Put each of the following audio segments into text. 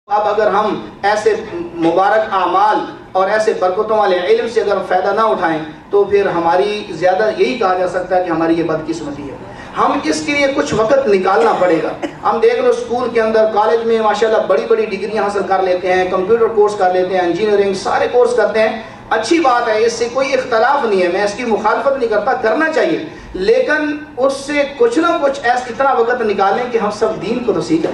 اب اگر ہم ایسے مبارک اعمال اور ایسے برکتوں والے علم سے اگر فائدہ نہ اٹھائیں تو پھر ہماری زیادہ یہی کہا جا سکتا ہے کہ ہماری یہ بدقسمتی ہے۔ ہم اس کے لیے کچھ وقت نکالنا پڑے گا۔ ہم دیکھ لو اسکول کے اندر، کالج میں ماشاءاللہ بڑی بڑی ڈگریاں حاصل کر لیتے ہیں، کمپیوٹر کورس کر لیتے ہیں، انجینئرنگ سارے کورس کرتے ہیں، اچھی بات ہے، اس سے کوئی اختلاف نہیں ہے، میں اس کی مخالفت نہیں کرتا، کرنا چاہیے، لیکن اس سے کچھ نہ کچھ ایسا اتنا وقت نکالیں کہ ہم سب دین کو تو سیکھیں۔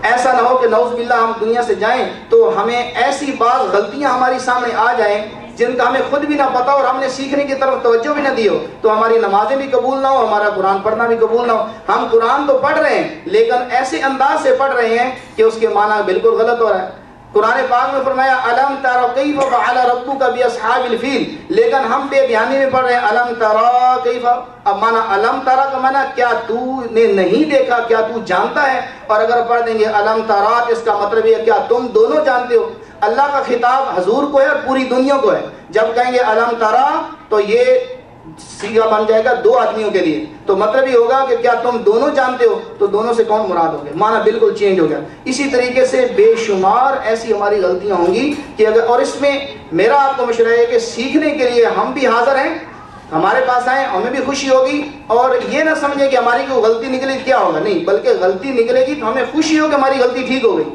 ایسا نہ ہو کہ نعوذ باللہ ہم دنیا سے جائیں تو ہمیں ایسی بعض غلطیاں ہماری سامنے آ جائیں جن کا ہمیں خود بھی نہ پتا اور ہم نے سیکھنے کی طرف توجہ بھی نہ دی ہو، تو ہماری نمازیں بھی قبول نہ ہو، ہمارا قرآن پڑھنا بھی قبول نہ ہو۔ ہم قرآن تو پڑھ رہے ہیں لیکن ایسے انداز سے پڑھ رہے ہیں کہ اس کے معنی بالکل غلط ہو رہا ہے۔ قرآن پاک میں فرمایا الم تر کیف فعل ربک باصحاب الفیل، لیکن ہم بے دھیانی میں پڑھ رہے ہیں الم تر کیف، اب مانا الم تر کا مانا کیا تو نے نہیں دیکھا، کیا تو جانتا ہے، اور اگر پڑھ دیں گے الم ترات اس کا مطلب یہ کیا تم دونوں جانتے ہو۔ اللہ کا خطاب حضور کو ہے اور پوری دنیا کو ہے، جب کہیں گے الم ترا تو یہ سیگا بن جائے گا دو آدمیوں کے لیے، تو مطلب یہ ہوگا کہ کیا تم دونوں جانتے ہو، تو دونوں سے کون مراد ہو گیا، معنی بالکل چینج ہو گیا۔ اسی طریقے سے بے شمار ایسی ہماری غلطیاں ہوں گی کہ اگر، اور اس میں میرا آپ کو مشورہ ہے کہ سیکھنے کے لیے ہم بھی حاضر ہیں، ہمارے پاس آئیں، ہمیں بھی خوشی ہوگی، اور یہ نہ سمجھیں کہ ہماری کوئی غلطی نکلے کیا ہوگا، نہیں، بلکہ غلطی نکلے گی تو ہمیں خوشی ہو کہ ہماری غلطی ٹھیک ہو گئی،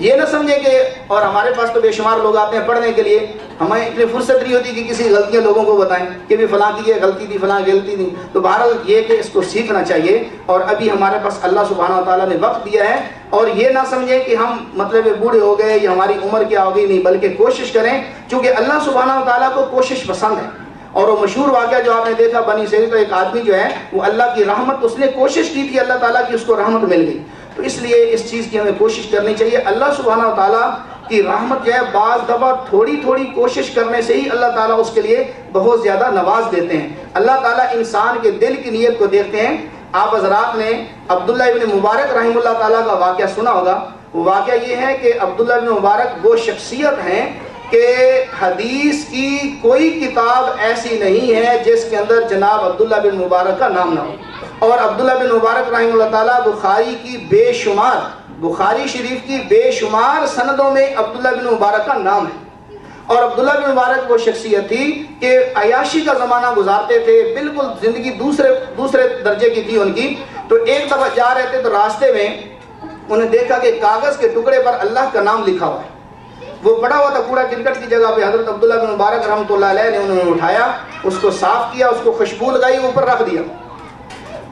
یہ نہ سمجھیں کہ، اور ہمارے پاس تو بے شمار لوگ آتے ہیں پڑھنے کے لیے، ہمیں اتنی فرصت نہیں ہوتی کہ کسی غلطیاں لوگوں کو بتائیں کہ بھی فلاں کی یہ غلطی تھی، فلاں غلطی تھی، تو بہرحال یہ کہ اس کو سیکھنا چاہیے، اور ابھی ہمارے پاس اللہ سبحانہ وتعالیٰ نے وقت دیا ہے، اور یہ نہ سمجھیں کہ ہم مطلب بوڑھے ہو گئے یا ہماری عمر کیا ہو گئی، نہیں، بلکہ کوشش کریں، چونکہ اللہ سبحانہ وتعالیٰ کو کوشش پسند ہے۔ اور وہ مشہور واقعہ جو آپ نے دیکھا بنی اسرائیل کا ایک آدمی جو ہے وہ اللہ کی رحمت، اس نے کوشش کی تھی، اللہ تعالیٰ کی اس کو رحمت مل گئی، تو اس لیے اس چیز کی ہمیں کوشش کرنی چاہیے۔ اللہ سبحانہ وتعالیٰ کی رحمت جو ہے بعض دفعہ تھوڑی تھوڑی کوشش کرنے سے ہی اللہ تعالیٰ اس کے لیے بہت زیادہ نواز دیتے ہیں۔ اللہ تعالیٰ انسان کے دل کی نیت کو دیکھتے ہیں۔ آپ حضرات نے عبداللہ ابن مبارک رحمہ اللہ تعالیٰ کا واقعہ سنا ہوگا۔ وہ واقعہ یہ ہے کہ عبداللہ ابن مبارک وہ شخصیت ہیں کہ حدیث کی کوئی کتاب ایسی نہیں ہے جس کے اندر جناب عبداللہ بن مبارک کا نام نہ ہو، اور عبداللہ بن مبارک رحمہ اللہ تعالیٰ بخاری کی بے شمار، بخاری شریف کی بے شمار سندوں میں عبداللہ بن مبارک کا نام ہے، اور عبداللہ بن مبارک وہ شخصیت تھی کہ عیاشی کا زمانہ گزارتے تھے، بالکل زندگی دوسرے درجے کی تھی ان کی۔ تو ایک دفعہ جا رہے تھے تو راستے میں انہیں دیکھا کہ کاغذ کے ٹکڑے پر اللہ کا نام لکھا ہوا ہے، وہ پڑا ہوا تھا کوڑا کرکٹ کی جگہ پہ۔ حضرت عبداللہ بن مبارک رحمۃ اللہ علیہ نے انہوں نے اٹھایا، اس کو صاف کیا، اس کو خوشبو لگائی، اوپر رکھ دیا۔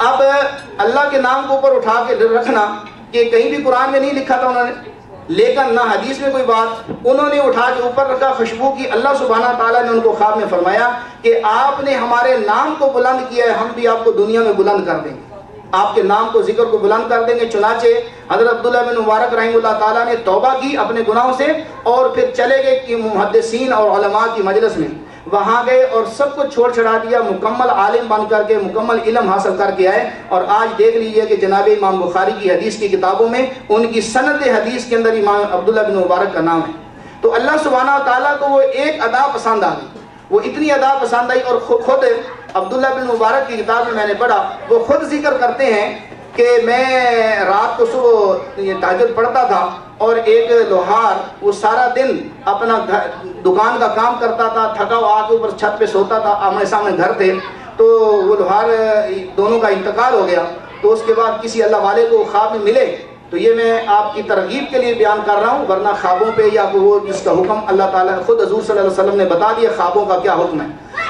اب اللہ کے نام کو اوپر اٹھا کے رکھنا کہ کہیں بھی قرآن میں نہیں لکھا تھا انہوں نے، لیکن نہ حدیث میں کوئی بات، انہوں نے اٹھا کے اوپر رکھا، خوشبو کی۔ اللہ سبحانہ تعالیٰ نے ان کو خواب میں فرمایا کہ آپ نے ہمارے نام کو بلند کیا ہے، ہم بھی آپ کو دنیا میں بلند کر دیں گے، آپ کے نام کو ذکر کو بلند کر دیں گے۔ چنانچہ حضرت عبداللہ بن مبارک رحمہ اللہ تعالیٰ نے توبہ کی اپنے گناہوں سے، اور پھر چلے گئے کہ محدثین اور علماء کی مجلس میں، وہاں گئے اور سب کچھ چھوڑ چھڑا دیا، مکمل عالم بن کر کے مکمل علم حاصل کر کے آئے۔ اور آج دیکھ لیجئے کہ جناب امام بخاری کی حدیث کی کتابوں میں ان کی سند حدیث کے اندر امام عبداللہ بن مبارک کا نام ہے۔ تو اللہ سبحانہ تعالیٰ کو وہ ایک ادا پسند آ گئی، وہ اتنی ادا پسند آئی، اور خود عبداللہ بن مبارک کی کتاب میں نے پڑھا، وہ خود ذکر کرتے ہیں کہ میں رات کو صبح تہجد پڑھتا تھا، اور ایک لوہار وہ سارا دن اپنا دکان کا کام کرتا تھا، تھکا ہوا آ کے اوپر چھت پہ سوتا تھا، آمنے سامنے گھر تھے، تو وہ لوہار دونوں کا انتقال ہو گیا۔ تو اس کے بعد کسی اللہ والے کو خواب میں ملے، تو یہ میں آپ کی ترغیب کے لیے بیان کر رہا ہوں، ورنہ خوابوں پہ یا وہ جس کا حکم اللہ تعالیٰ خود حضور صلی اللہ علیہ وسلم نے بتا دیا خوابوں کا کیا حکم ہے۔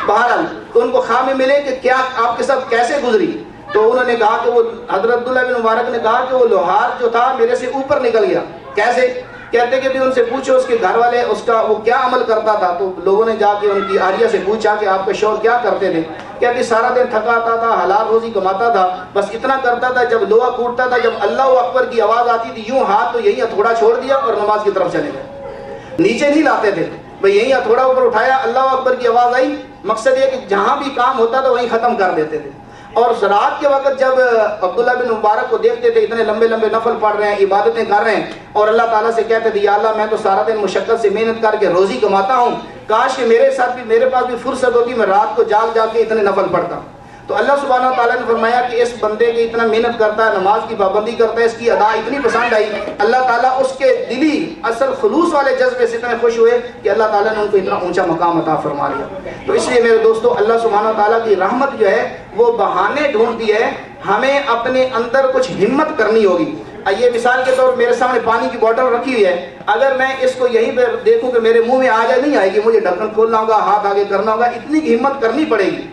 بہرحال تو ان کو خواب میں ملے کہ کیا آپ کے ساتھ کیسے گزری، تو انہوں نے کہا کہ وہ حضرت عبداللہ بن مبارک نے کہا کہ وہ لوہار جو تھا میرے سے اوپر نکل گیا۔ کیسے؟ کہتے کہ بھی ان سے پوچھو اس کے گھر والے اس کا وہ کیا عمل کرتا تھا، تو لوگوں نے جا کے ان کی آریہ سے پوچھا کہ آپ کے شوہر کیا کرتے تھے، کہتے سارا دن تھکاتا تھا، حلال روزی کماتا تھا، بس اتنا کرتا تھا، جب لوہا کوٹتا تھا، جب اللہ اکبر کی آواز آتی تھی یوں ہاتھ تو یہی ہتھوڑا چھوڑ دیا اور نماز کی طرف چلے گئے، نیچے نہیں لاتے تھے، بھئی یہی ہتھوڑا اوپر اٹھایا، اللہ اکبر کی آواز آئی، مقصد یہ کہ جہاں بھی کام ہوتا تھا وہیں ختم کر دیتے تھے۔ اور رات کے وقت جب عبداللہ بن مبارک کو دیکھتے تھے اتنے لمبے لمبے نفل پڑھ رہے ہیں، عبادتیں کر رہے ہیں، اور اللہ تعالیٰ سے کہتے تھے یا اللہ میں تو سارا دن مشقت سے محنت کر کے روزی کماتا ہوں، کاش کہ میرے پاس بھی فرصت ہوتی، میں رات کو جاگ کے اتنے نفل پڑھتا۔ تو اللہ سبحانہ وتعالیٰ نے فرمایا کہ اس بندے کی اتنا محنت کرتا ہے، نماز کی پابندی کرتا ہے، اس کی ادا اتنی پسند آئی، اللہ تعالیٰ اس کے دلی اصل خلوص والے جذبے سے اتنے خوش ہوئے کہ اللہ تعالیٰ نے ان کو اتنا اونچا مقام عطا فرما لیا۔ تو اس لیے میرے دوستو، اللہ سبحانہ وتعالیٰ کی رحمت جو ہے وہ بہانے ڈھونڈتی ہے، ہمیں اپنے اندر کچھ ہمت کرنی ہوگی۔ یہ مثال کے طور میرے سامنے پانی کی بوتل رکھی ہوئی ہے، اگر میں اس کو یہیں پہ دیکھوں کہ میرے منہ میں آ جائے، نہیں آئے گی، مجھے ڈھکن کھولنا ہوگا، ہاتھ آگے کرنا ہوگا، اتنی ہمت کرنی پڑے گی۔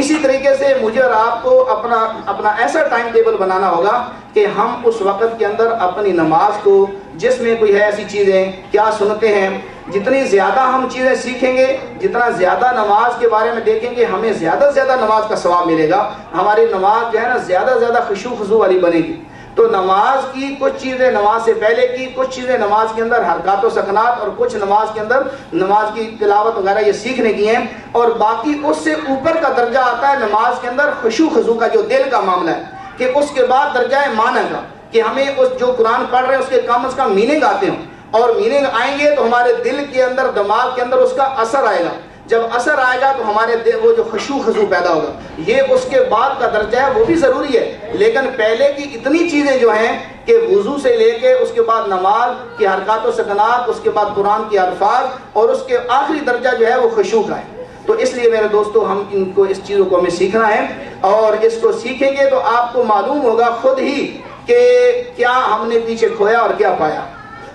اسی طریقے سے مجھے اور آپ کو اپنا ایسا ٹائم ٹیبل بنانا ہوگا کہ ہم اس وقت کے اندر اپنی نماز کو، جس میں کوئی ہے ایسی چیزیں کیا سنتے ہیں، جتنی زیادہ ہم چیزیں سیکھیں گے، جتنا زیادہ نماز کے بارے میں دیکھیں گے، ہمیں زیادہ سے زیادہ نماز کا ثواب ملے گا، ہماری نماز جو ہے نا زیادہ سے زیادہ خشوع خضوع والی بنے گی۔ تو نماز کی کچھ چیزیں نماز سے پہلے کی، کچھ چیزیں نماز کے اندر حرکات و سکنات، اور کچھ نماز کے اندر نماز کی تلاوت وغیرہ یہ سیکھنے کی ہیں، اور باقی اس سے اوپر کا درجہ آتا ہے نماز کے اندر خشوع خضوع کا، جو دل کا معاملہ ہے، کہ اس کے بعد درجہ ہے معنی کا، کہ ہمیں اس جو قرآن پڑھ رہے ہیں اس کے کم از کم میننگ آتے ہوں، اور میننگ آئیں گے تو ہمارے دل کے اندر، دماغ کے اندر اس کا اثر آئے گا، جب اثر آئے گا تو ہمارے وہ جو خشوع خضوع پیدا ہوگا، یہ اس کے بعد کا درجہ ہے، وہ بھی ضروری ہے، لیکن پہلے کی اتنی چیزیں جو ہیں کہ وضو سے لے کے اس کے بعد نماز کی حرکات و سکنات، اس کے بعد قرآن کی الفاظ، اور اس کے آخری درجہ جو ہے وہ خشوع کا ہے۔ تو اس لیے میرے دوستو، ہم ان کو، اس چیزوں کو ہمیں سیکھنا ہے، اور اس کو سیکھیں گے تو آپ کو معلوم ہوگا خود ہی کہ کیا ہم نے پیچھے کھویا اور کیا پایا۔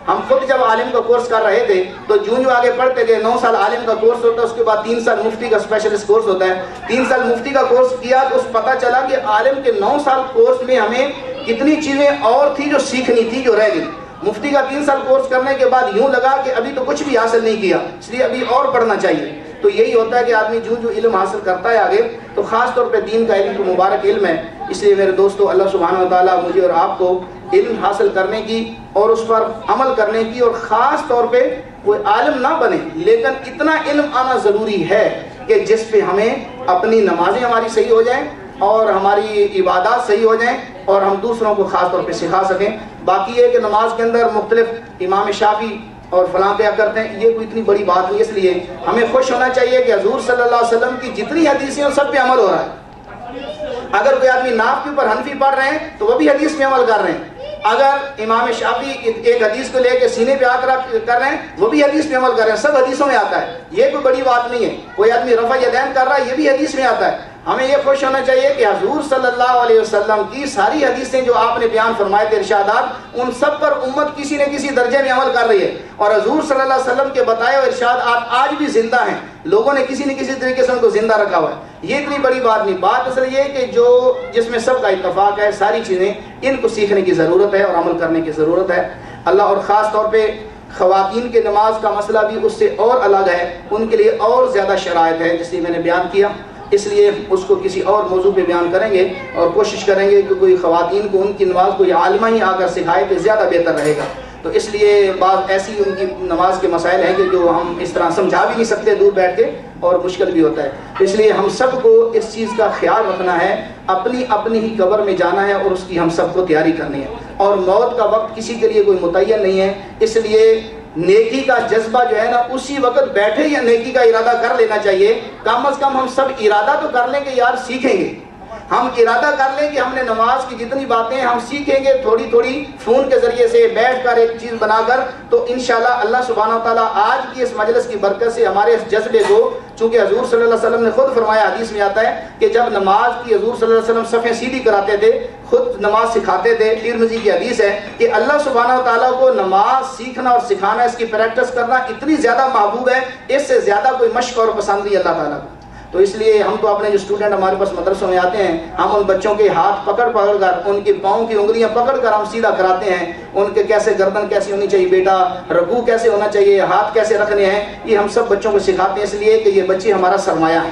ہم خود جب عالم کا کورس کر رہے تھے تو جو آگے پڑھتے گئے، 9 سال عالم کا کورس ہوتا ہے، اس کے بعد 3 سال مفتی کا اسپیشلسٹ کورس ہوتا ہے، 3 سال مفتی کا کورس کیا تو اس پتہ چلا کہ عالم کے 9 سال کورس میں ہمیں کتنی چیزیں اور تھی جو سیکھنی تھی، جو رہ گئی۔ مفتی کا 3 سال کورس کرنے کے بعد یوں لگا کہ ابھی تو کچھ بھی حاصل نہیں کیا، اس لیے ابھی اور پڑھنا چاہیے۔ تو یہی ہوتا ہے کہ آدمی جو علم حاصل کرتا ہے آگے، تو خاص طور پہ دین کا علم تو مبارک علم ہے۔ اس لیے میرے دوستو، اللہ سبحانہ وتعالیٰ مجھے اور آپ کو علم حاصل کرنے کی اور اس پر عمل کرنے کی، اور خاص طور پہ کوئی عالم نہ بنے لیکن اتنا علم آنا ضروری ہے کہ جس پہ ہمیں اپنی نمازیں ہماری صحیح ہو جائیں، اور ہماری عبادات صحیح ہو جائیں، اور ہم دوسروں کو خاص طور پہ سکھا سکیں۔ باقی یہ کہ نماز کے اندر مختلف امام شافعی اور فلاں کیا کرتے ہیں، یہ کوئی اتنی بڑی بات نہیں۔ اس لیے ہمیں خوش ہونا چاہیے کہ حضور صلی اللہ علیہ وسلم کی جتنی حدیثیں ہیں سب پہ عمل ہو رہا ہے۔ اگر کوئی آدمی ناف کے اوپر حنفی پڑھ رہے ہیں تو وہ بھی حدیث میں عمل کر رہے ہیں، اگر امام شافعی ایک حدیث کو لے کے سینے پہ آ کر رہے ہیں وہ بھی حدیث میں عمل کر رہے ہیں، سب حدیثوں میں آتا ہے، یہ کوئی بڑی بات نہیں ہے۔ کوئی آدمی رفع یدین کر رہا ہے، یہ بھی حدیث میں آتا ہے۔ ہمیں یہ خوش ہونا چاہیے کہ حضور صلی اللہ علیہ وسلم کی ساری حدیثیں جو آپ نے بیان فرمائے تھے، ارشادات، ان سب پر امت کسی نہ کسی درجے میں عمل کر رہی ہے، اور حضور صلی اللہ علیہ وسلم کے بتائے ہوئے ارشادات آج بھی زندہ ہیں، لوگوں نے کسی نہ کسی طریقے سے ان کو زندہ رکھا ہوا ہے۔ یہ اتنی بڑی بات نہیں، بات اصل یہ ہے کہ جس میں سب کا اتفاق ہے، ساری چیزیں ان کو سیکھنے کی ضرورت ہے اور عمل کرنے کی ضرورت ہے۔ اللہ، اور خاص طور پہ خواتین کے نماز کا مسئلہ بھی اس سے اور الگ ہے، ان کے لیے اور زیادہ شرائط ہے، جس لیے میں نے بیان کیا، اس لیے اس کو کسی اور موضوع پہ بیان کریں گے، اور کوشش کریں گے کہ کوئی خواتین کو ان کی نماز کو یہ عالمہ ہی آ کر سکھائے تو زیادہ بہتر رہے گا۔ تو اس لیے بعض ایسی ان کی نماز کے مسائل ہیں کہ جو ہم اس طرح سمجھا بھی نہیں سکتے دور بیٹھ کے، اور مشکل بھی ہوتا ہے۔ اس لیے ہم سب کو اس چیز کا خیال رکھنا ہے، اپنی ہی قبر میں جانا ہے، اور اس کی ہم سب کو تیاری کرنی ہے، اور موت کا وقت کسی کے لیے کوئی متعین نہیں ہے۔ اس لیے نیکی کا جذبہ جو ہے نا، اسی وقت بیٹھے یا نیکی کا ارادہ کر لینا چاہیے۔ کم از کم ہم سب ارادہ تو کر لیں کہ یار سیکھیں گے، ہم ارادہ کر لیں کہ ہم نے نماز کی جتنی باتیں ہم سیکھیں گے، تھوڑی تھوڑی فون کے ذریعے سے بیٹھ کر ایک چیز بنا کر، تو انشاءاللہ اللہ سبحانہ وتعالیٰ آج کی اس مجلس کی برکت سے ہمارے اس جذبے کو، چونکہ حضور صلی اللہ علیہ وسلم نے خود فرمایا، حدیث میں آتا ہے کہ جب نماز کی حضور صلی اللہ علیہ وسلم صفیں سیدھی کراتے تھے، خود نماز سکھاتے تھے، ترمذی کی حدیث ہے کہ اللہ سبحانہ وتعالیٰ کو نماز سیکھنا اور سکھانا، اس کی پریکٹس کرنا اتنی زیادہ محبوب ہے، اس سے زیادہ کوئی مشق اور پسند نہیں اللہ تعالیٰ کو۔ تو اس لیے ہم تو اپنے جو اسٹوڈنٹ ہمارے پاس مدرسوں میں آتے ہیں، ہم ان بچوں کے ہاتھ پکڑ کر، ان کے پاؤں کی انگلیاں پکڑ کر ہم سیدھا کراتے ہیں، ان کے کیسے گردن کیسی ہونی چاہیے بیٹا، رکوع کیسے ہونا چاہیے، ہاتھ کیسے رکھنے ہیں، یہ ہم سب بچوں کو سکھاتے ہیں، اس لیے کہ یہ بچے ہمارا سرمایہ ہیں۔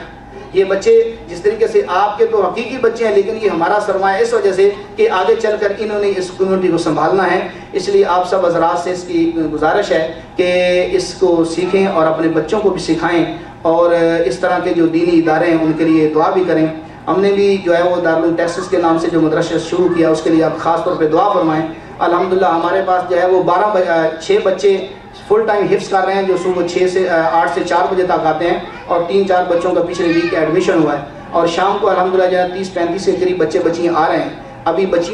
یہ بچے جس طریقے سے آپ کے تو حقیقی بچے ہیں، لیکن یہ ہمارا سرمایہ اس وجہ سے کہ آگے چل کر انہوں نے اس کمیونٹی کو سنبھالنا ہے۔ اس لیے آپ سب حضرات سے اس کی گزارش ہے کہ اس کو سیکھیں اور اپنے بچوں کو بھی سکھائیں، اور اس طرح کے جو دینی ادارے ہیں ان کے لیے دعا بھی کریں۔ ہم نے بھی جو ہے وہ دارالعلوم ٹیکساس کے نام سے جو مدرسہ شروع کیا، اس کے لیے آپ خاص طور پہ دعا فرمائیں۔ الحمدللہ ہمارے پاس جو ہے وہ 6 بچے فل ٹائم حفظ کر رہے ہیں، جو صبح 8 سے 4 بجے تک آتے ہیں، اور 3-4 بچوں کا پچھلے ویک ایڈمیشن ہوا ہے۔ اور شام کو الحمدللہ جو ہے 30-35 کے قریب بچے بچیاں آ رہے ہیں. ابھی بچیوں